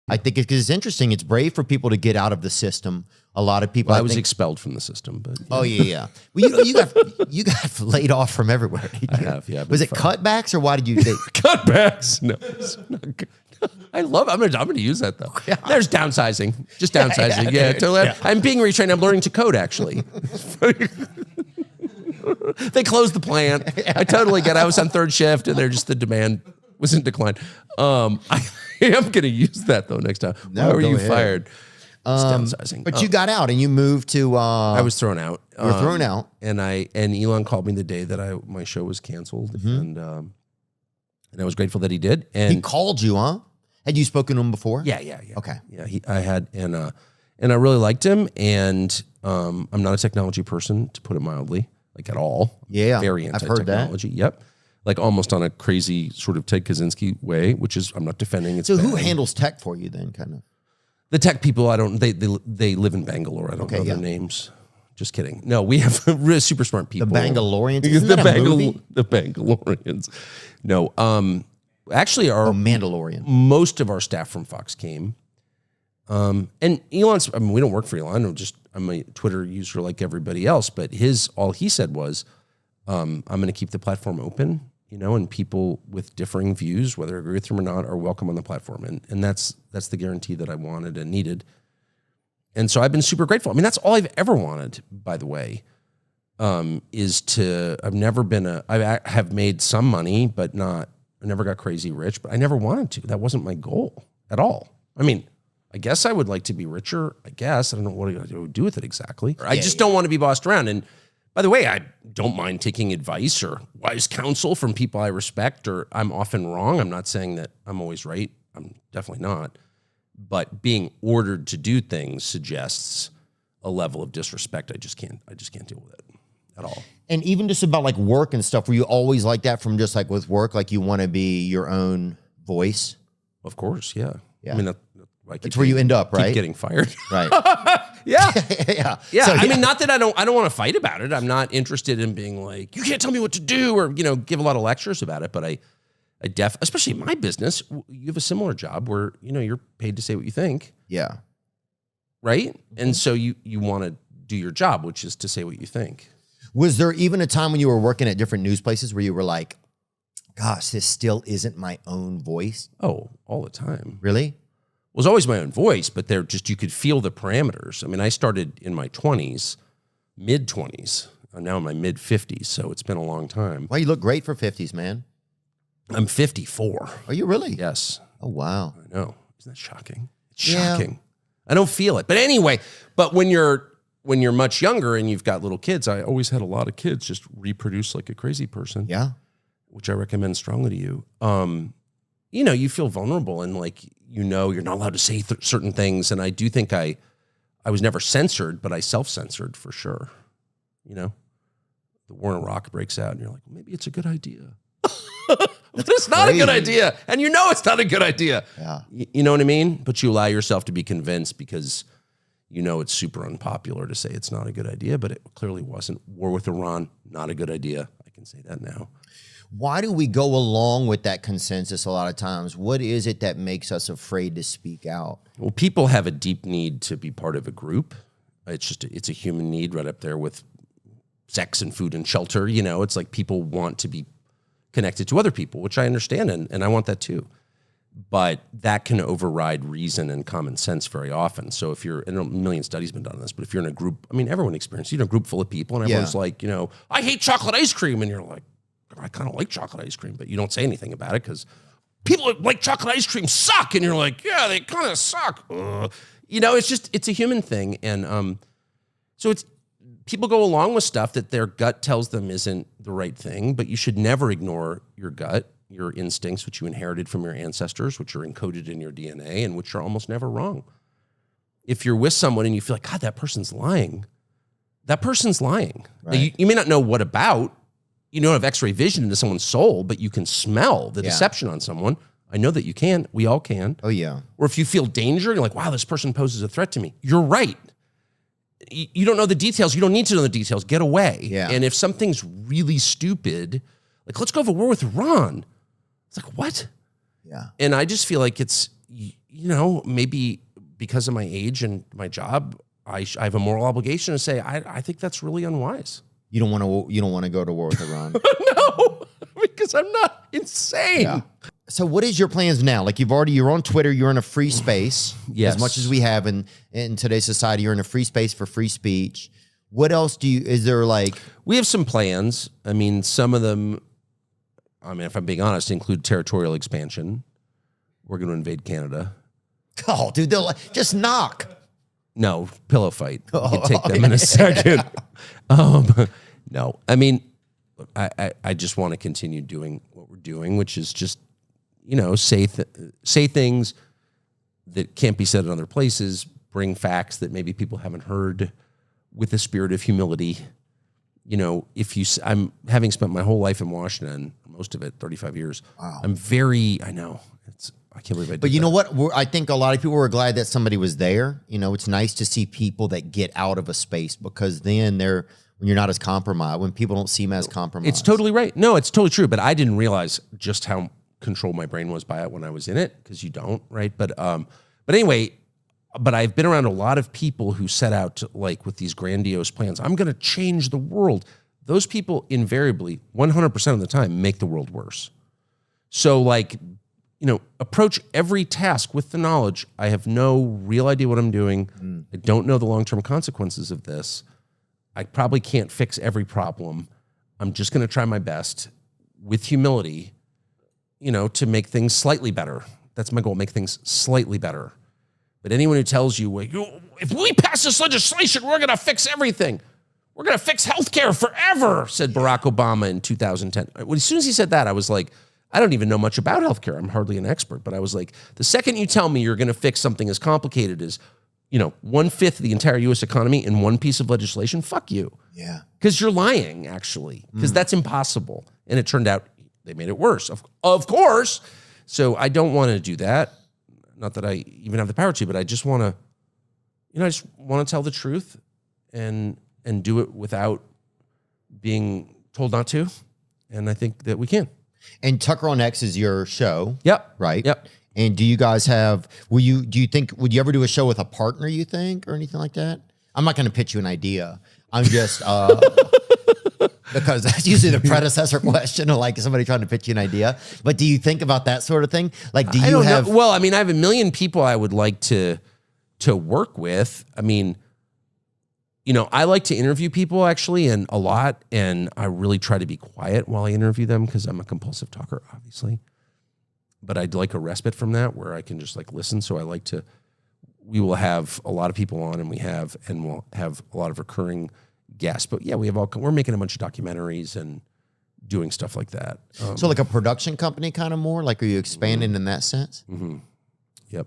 I think it's interesting. It's brave for people to get out of the system. A lot of people. Well, I was expelled from the system, but oh yeah. Well, you got laid off from everywhere. I have. Yeah. Was it cutbacks or why did you take cutbacks? No, it's not good. I love. I'm gonna use that though. Yeah. There's downsizing. Just downsizing. Yeah. Totally. I'm being retrained. I'm learning to code actually. They closed the plant. I totally get it. I was on third shift and the demand was in decline. I am going to use that though next time. No, why were you ahead. fired? Downsizing. But you got out and you moved to. I was thrown out. You were thrown out, and Elon called me the day that my show was canceled, and I was grateful that he did. And he called you, huh? Had you spoken to him before? Yeah. Okay. Yeah, I had, and I really liked him. And I'm not a technology person, to put it mildly, like at all. Yeah, very anti-technology. Yep. Like almost on a crazy sort of Ted Kaczynski way, which is I'm not defending. It's so bad. Who handles tech for you then, kind of? The tech people. I don't. They live in Bangalore. I don't know their names. Just kidding. No, we have really super smart people. The Bangaloreans. Isn't that a movie? The Bangaloreans. No. Actually, Mandalorian. Most of our staff from Fox came. And Elon's. I mean, we don't work for Elon. I'm a Twitter user like everybody else. But all he said was, "I'm going to keep the platform open." And people with differing views, whether I agree with them or not, are welcome on the platform. And that's the guarantee that I wanted and needed. And so I've been super grateful. I mean, that's all I've ever wanted, by the way, is to, I have made some money, but I never got crazy rich, but I never wanted to. That wasn't my goal at all. I mean, I guess I would like to be richer. I guess. I don't know what I would do with it exactly. I just don't want to be bossed around. And by the way, I don't mind taking advice or wise counsel from people I respect, or I'm often wrong. I'm not saying that I'm always right. I'm definitely not. But being ordered to do things suggests a level of disrespect. I just can't deal with it at all. And even just about like work and stuff, were you always like that from just like with work, like you want to be your own voice? Of course, yeah. I mean, that's where you end up, right? Keep getting fired. Right. Yeah. So, I mean, not that I don't want to fight about it. I'm not interested in being like, you can't tell me what to do or, give a lot of lectures about it. But I especially in my business, you have a similar job where, you're paid to say what you think. Yeah. Right. And so you want to do your job, which is to say what you think. Was there even a time when you were working at different news places where you were like, gosh, this still isn't my own voice? Oh, all the time. Really? It was always my own voice, but you could feel the parameters. I mean, I started in my 20s, mid-20s. I'm now in my mid-50s, so it's been a long time. Well, you look great for 50s, man. I'm 54. Are you really? Yes. Oh, wow. I know. Isn't that shocking? It's shocking. I don't feel it. But anyway, when you're much younger and you've got little kids, I always had a lot of kids just reproduce like a crazy person. Yeah. Which I recommend strongly to you. You feel vulnerable and like, you're not allowed to say certain things. And I do think I was never censored, but I self-censored for sure. The war in Iraq breaks out and you're like, well, maybe it's a good idea. It's not a good idea. And it's not a good idea. Yeah. You know what I mean? But you allow yourself to be convinced because it's super unpopular to say it's not a good idea, but it clearly wasn't. War with Iran, not a good idea. I can say that now. Why do we go along with that consensus a lot of times? What is it that makes us afraid to speak out? Well, people have a deep need to be part of a group. It's a human need right up there with sex and food and shelter. It's like people want to be connected to other people, which I understand, and I want that too. But that can override reason and common sense very often. So if you're, and a million studies have been done on this, but if you're in a group, I mean, everyone experiences, a group full of people and everyone's like, I hate chocolate ice cream. And you're like, I kind of like chocolate ice cream, but you don't say anything about it because people that like chocolate ice cream suck. And you're like, yeah, they kind of suck. It's a human thing. And so people go along with stuff that their gut tells them isn't the right thing, but you should never ignore your gut, your instincts, which you inherited from your ancestors, which are encoded in your DNA and which are almost never wrong. If you're with someone and you feel like, God, that person's lying, that person's lying. Right. Now, you may not know what about. You don't have X-ray vision into someone's soul, but you can smell the deception on someone. I know that you can. We all can. Oh, yeah. Or if you feel danger, you're like, wow, this person poses a threat to me. You're right. You don't know the details. You don't need to know the details. Get away. Yeah. And if something's really stupid, like, let's go have a war with Iran. It's like, what? Yeah. And I just feel like it's maybe because of my age and my job, I have a moral obligation to say, I think that's really unwise. You don't want to go to war with Iran. No, because I'm not insane. Yeah. So what is your plans now? Like you're on Twitter, you're in a free space. Yes. As much as we have in today's society, you're in a free space for free speech. What else is there like? We have some plans. I mean, some of them, if I'm being honest, include territorial expansion. We're going to invade Canada. Oh, dude, they'll just knock. No, pillow fight. We can take them in a second. No, I mean, I just want to continue doing what we're doing, which is just, say things that can't be said in other places, bring facts that maybe people haven't heard with a spirit of humility. I'm having spent my whole life in Washington, most of it, 35 years. Wow. I can't believe I did But you that. know what? I think a lot of people were glad that somebody was there. It's nice to see people that get out of a space, because then when you're not as compromised, when people don't seem as compromised. It's totally right. No, it's totally true. But I didn't realize just how controlled my brain was by it when I was in it, because you don't, right? But anyway, I've been around a lot of people who set out to, with these grandiose plans. I'm going to change the world. Those people invariably, 100% of the time, make the world worse. So approach every task with the knowledge, I have no real idea what I'm doing. I don't know the long-term consequences of this. I probably can't fix every problem. I'm just going to try my best with humility, to make things slightly better. That's my goal, make things slightly better. But anyone who tells you, if we pass this legislation, we're going to fix everything. We're going to fix healthcare forever, said Barack Obama in 2010. As soon as he said that, I was like, I don't even know much about healthcare. I'm hardly an expert. But I was like, the second you tell me you're going to fix something as complicated as, 1/5 of the entire U.S. economy in one piece of legislation, fuck you. Yeah. Because you're lying, actually. Because that's impossible. And it turned out they made it worse, of course. So I don't want to do that. Not that I even have the power to, but I just want to, I just want to tell the truth and do it without being told not to. And I think that we can. And Tucker on X is your show. Yep. Right? Yep. And do you guys would you ever do a show with a partner, you think, or anything like that? I'm not going to pitch you an idea. I'm just, because that's usually the predecessor question of somebody trying to pitch you an idea. But do you think about that sort of thing? Do you have? Well, I have a million people I would like to work with. I like to interview people actually, and a lot, and I really try to be quiet while I interview them because I'm a compulsive talker, obviously. But I'd like a respite from that where I can just listen. So we will have a lot of people on, and we'll have a lot of recurring guests. But yeah, we're making a bunch of documentaries and doing stuff like that. So a production company kind of more? Are you expanding in that sense? Mm-hmm. Yep.